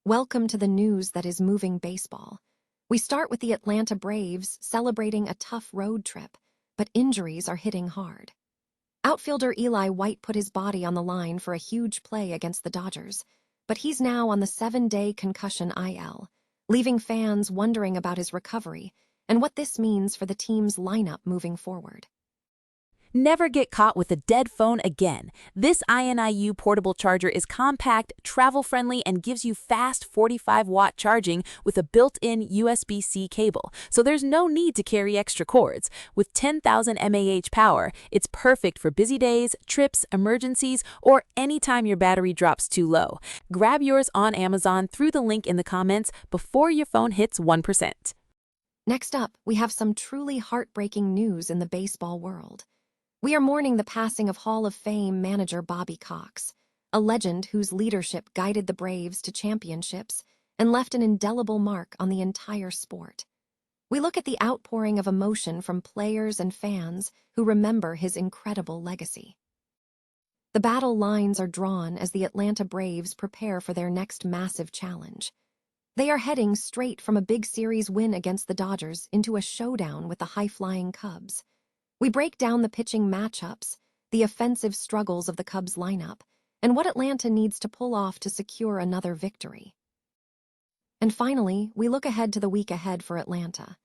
Welcome to the news that is moving baseball. We start with the Atlanta Braves celebrating a tough road trip, but injuries are hitting hard. Outfielder Eli White put his body on the line for a huge play against the Dodgers, but he's now on the 7-day concussion IL, leaving fans wondering about his recovery and what this means for the team's lineup moving forward. Never get caught with a dead phone again. This INIU portable charger is compact, travel-friendly, and gives you fast 45-watt charging with a built-in USB-C cable, so there's no need to carry extra cords. With 10,000 mAh power, it's perfect for busy days, trips, emergencies, or anytime your battery drops too low. Grab yours on Amazon through the link in the comments before your phone hits 1%. Next up, we have some truly heartbreaking news in the baseball world. We are mourning the passing of Hall of Fame manager Bobby Cox, a legend whose leadership guided the Braves to championships and left an indelible mark on the entire sport. We look at the outpouring of emotion from players and fans who remember his incredible legacy. The battle lines are drawn as the Atlanta Braves prepare for their next massive challenge. They are heading straight from a big series win against the Dodgers into a showdown with the high-flying Cubs. We break down the pitching matchups, the offensive struggles of the Cubs lineup, and what Atlanta needs to pull off to secure another victory. And finally, we look ahead to the week ahead for Atlanta.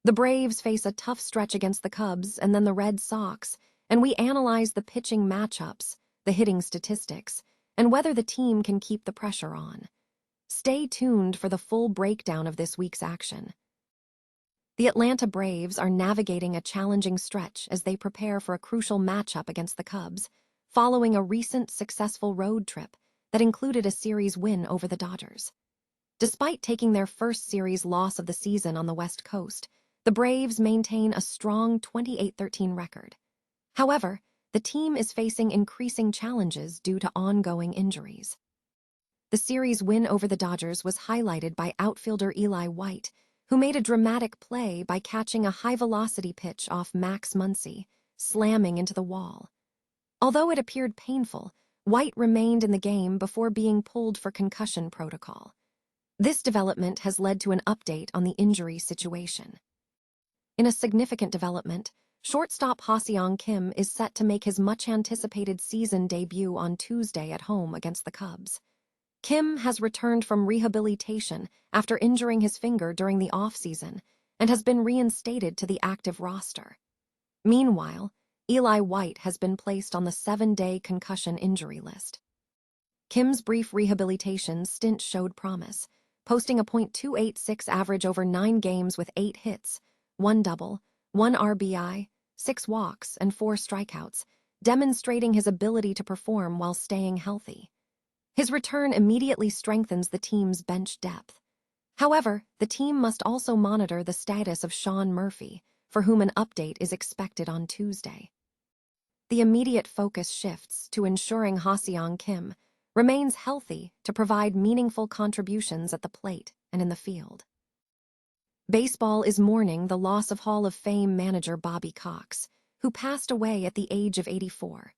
The Braves face a tough stretch against the Cubs and then the Red Sox, and we analyze the pitching matchups, the hitting statistics, and whether the team can keep the pressure on. Stay tuned for the full breakdown of this week's action. The Atlanta Braves are navigating a challenging stretch as they prepare for a crucial matchup against the Cubs, following a recent successful road trip that included a series win over the Dodgers. Despite taking their first series loss of the season on the West Coast, the Braves maintain a strong 28-13 record. However, the team is facing increasing challenges due to ongoing injuries. The series win over the Dodgers was highlighted by outfielder Eli White, who made a dramatic play by catching a high-velocity pitch off Max Muncy, slamming into the wall. Although it appeared painful, White remained in the game before being pulled for concussion protocol. This development has led to an update on the injury situation. In a significant development, shortstop Ha-Seong Kim is set to make his much-anticipated season debut on Tuesday at home against the Cubs. Kim has returned from rehabilitation after injuring his finger during the offseason and has been reinstated to the active roster. Meanwhile, Eli White has been placed on the 7-day concussion injury list. Kim's brief rehabilitation stint showed promise, posting a .286 average over 9 games with 8 hits, 1 double, 1 RBI, 6 walks, and 4 strikeouts, demonstrating his ability to perform while staying healthy. His return immediately strengthens the team's bench depth. However, the team must also monitor the status of Sean Murphy, for whom an update is expected on Tuesday. The immediate focus shifts to ensuring Ha-Seong Kim remains healthy to provide meaningful contributions at the plate and in the field. Baseball is mourning the loss of Hall of Fame manager Bobby Cox, who passed away at the age of 84.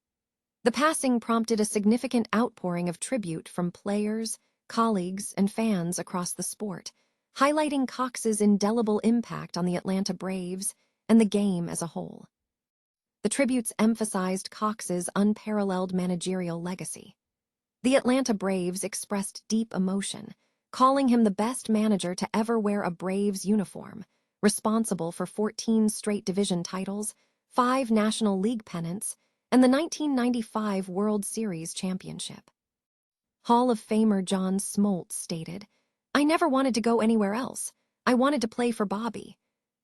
The passing prompted a significant outpouring of tribute from players, colleagues, and fans across the sport, highlighting Cox's indelible impact on the Atlanta Braves and the game as a whole. The tributes emphasized Cox's unparalleled managerial legacy. The Atlanta Braves expressed deep emotion, calling him the best manager to ever wear a Braves uniform, responsible for 14 straight division titles, 5 National League pennants, and the 1995 World Series championship. Hall of Famer John Smoltz stated, "I never wanted to go anywhere else. I wanted to play for Bobby,"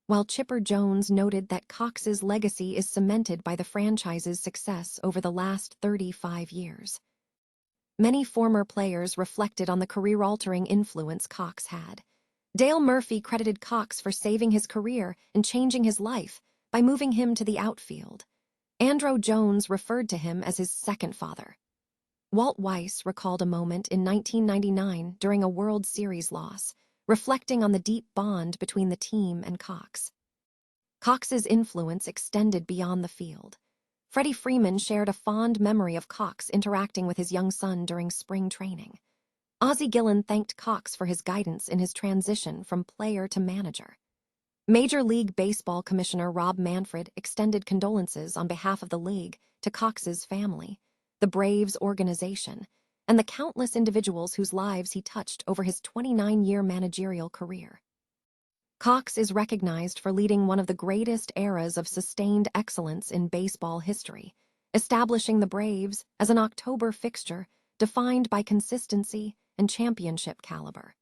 while Chipper Jones noted that Cox's legacy is cemented by the franchise's success over the last 35 years. Many former players reflected on the career-altering influence Cox had. Dale Murphy credited Cox for saving his career and changing his life by moving him to the outfield. Andruw Jones referred to him as his second father. Walt Weiss recalled a moment in 1999 during a World Series loss, reflecting on the deep bond between the team and Cox. Cox's influence extended beyond the field. Freddie Freeman shared a fond memory of Cox interacting with his young son during spring training. Ozzie Gillen thanked Cox for his guidance in his transition from player to manager. Major League Baseball Commissioner Rob Manfred extended condolences on behalf of the league to Cox's family, the Braves organization, and the countless individuals whose lives he touched over his 29-year managerial career. Cox is recognized for leading one of the greatest eras of sustained excellence in baseball history, establishing the Braves as an October fixture defined by consistency and championship caliber.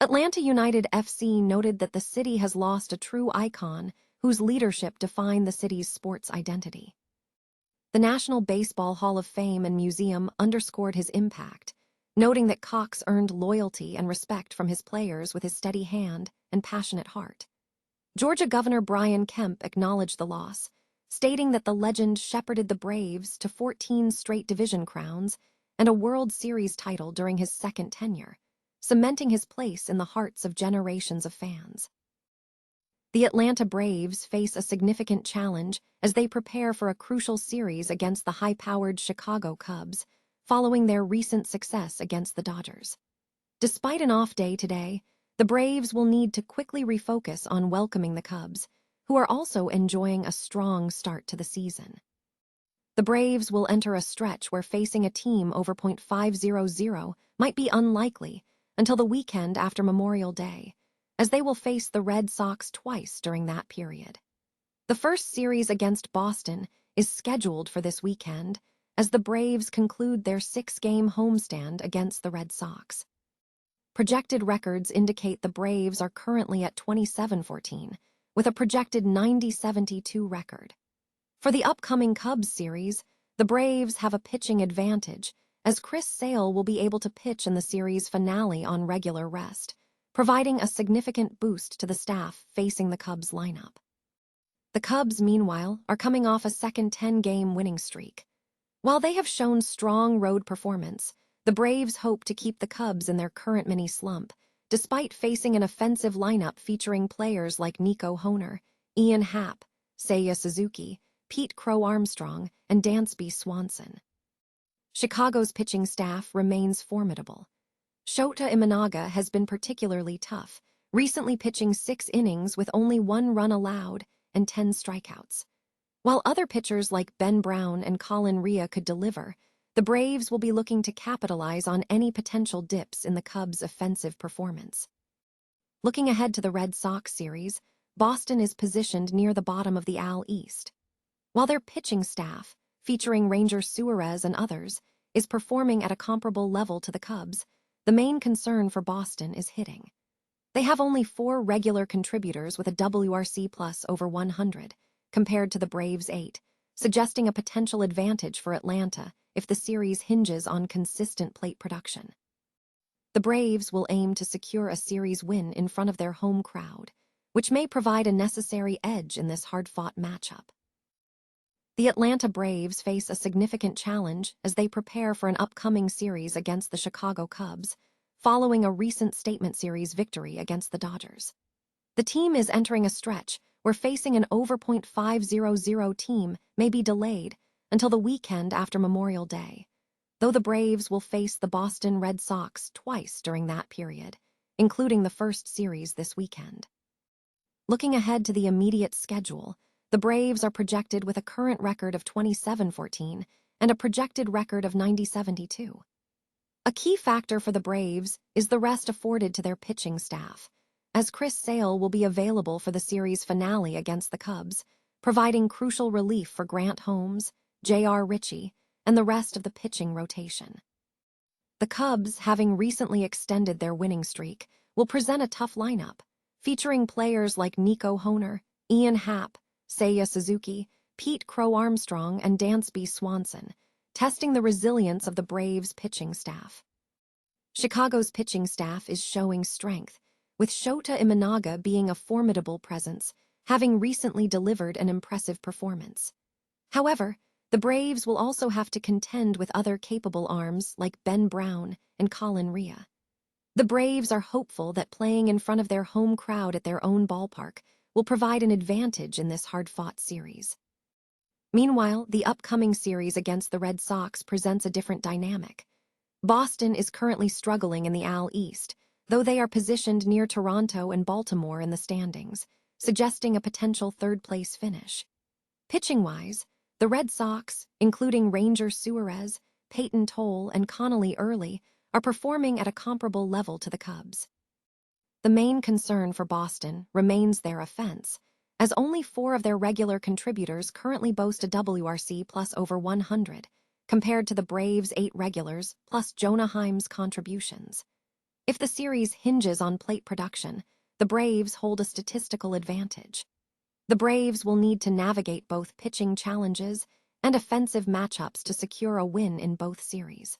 Atlanta United FC noted that the city has lost a true icon whose leadership defined the city's sports identity. The National Baseball Hall of Fame and Museum underscored his impact, noting that Cox earned loyalty and respect from his players with his steady hand and passionate heart. Georgia Governor Brian Kemp acknowledged the loss, stating that the legend shepherded the Braves to 14 straight division crowns and a World Series title during his second tenure, cementing his place in the hearts of generations of fans. The Atlanta Braves face a significant challenge as they prepare for a crucial series against the high-powered Chicago Cubs, following their recent success against the Dodgers. Despite an off day today, the Braves will need to quickly refocus on welcoming the Cubs, who are also enjoying a strong start to the season. The Braves will enter a stretch where facing a team over .500 might be unlikely until the weekend after Memorial Day, as they will face the Red Sox twice during that period. The first series against Boston is scheduled for this weekend as the Braves conclude their 6-game homestand against the Red Sox. Projected records indicate the Braves are currently at 27-14, with a projected 90-72 record. For the upcoming Cubs series, the Braves have a pitching advantage, as Chris Sale will be able to pitch in the series finale on regular rest, providing a significant boost to the staff facing the Cubs lineup. The Cubs, meanwhile, are coming off a second 10-game winning streak. While they have shown strong road performance, the Braves hope to keep the Cubs in their current mini-slump, despite facing an offensive lineup featuring players like Nico Hoerner, Ian Happ, Seiya Suzuki, Pete Crow Armstrong, and Dansby Swanson. Chicago's pitching staff remains formidable. Shota Imanaga has been particularly tough, recently pitching 6 innings with only 1 run allowed and 10 strikeouts. While other pitchers like Ben Brown and Colin Rea could deliver, the Braves will be looking to capitalize on any potential dips in the Cubs' offensive performance. Looking ahead to the Red Sox series, Boston is positioned near the bottom of the AL East. While their pitching staff, featuring Ranger Suarez and others, is performing at a comparable level to the Cubs, the main concern for Boston is hitting. They have only 4 regular contributors with a WRC plus over 100, compared to the Braves' 8, suggesting a potential advantage for Atlanta if the series hinges on consistent plate production. The Braves will aim to secure a series win in front of their home crowd, which may provide a necessary edge in this hard-fought matchup. The Atlanta Braves face a significant challenge as they prepare for an upcoming series against the Chicago Cubs, following a recent statement series victory against the Dodgers. The team is entering a stretch where facing an over .500 team may be delayed until the weekend after Memorial Day, though the Braves will face the Boston Red Sox twice during that period, including the first series this weekend. Looking ahead to the immediate schedule, the Braves are projected with a current record of 27-14 and a projected record of 90-72. A key factor for the Braves is the rest afforded to their pitching staff, as Chris Sale will be available for the series finale against the Cubs, providing crucial relief for Grant Holmes, J.R. Ritchie, and the rest of the pitching rotation. The Cubs, having recently extended their winning streak, will present a tough lineup, featuring players like Nico Hoerner, Ian Happ, Seiya Suzuki, Pete Crow Armstrong, and Dansby Swanson, testing the resilience of the Braves' pitching staff. Chicago's pitching staff is showing strength, with Shota Imanaga being a formidable presence, having recently delivered an impressive performance. However, the Braves will also have to contend with other capable arms like Ben Brown and Colin Rea. The Braves are hopeful that playing in front of their home crowd at their own ballpark will provide an advantage in this hard-fought series. Meanwhile, the upcoming series against the Red Sox presents a different dynamic. Boston is currently struggling in the AL East, though they are positioned near Toronto and Baltimore in the standings, suggesting a potential third-place finish. Pitching-wise, the Red Sox, including Ranger Suarez, Peyton Toll, and Connolly Early, are performing at a comparable level to the Cubs. The main concern for Boston remains their offense, as only 4 of their regular contributors currently boast a WRC plus over 100, compared to the Braves' 8 regulars plus Jonah Heim's contributions. If the series hinges on plate production, the Braves hold a statistical advantage. The Braves will need to navigate both pitching challenges and offensive matchups to secure a win in both series.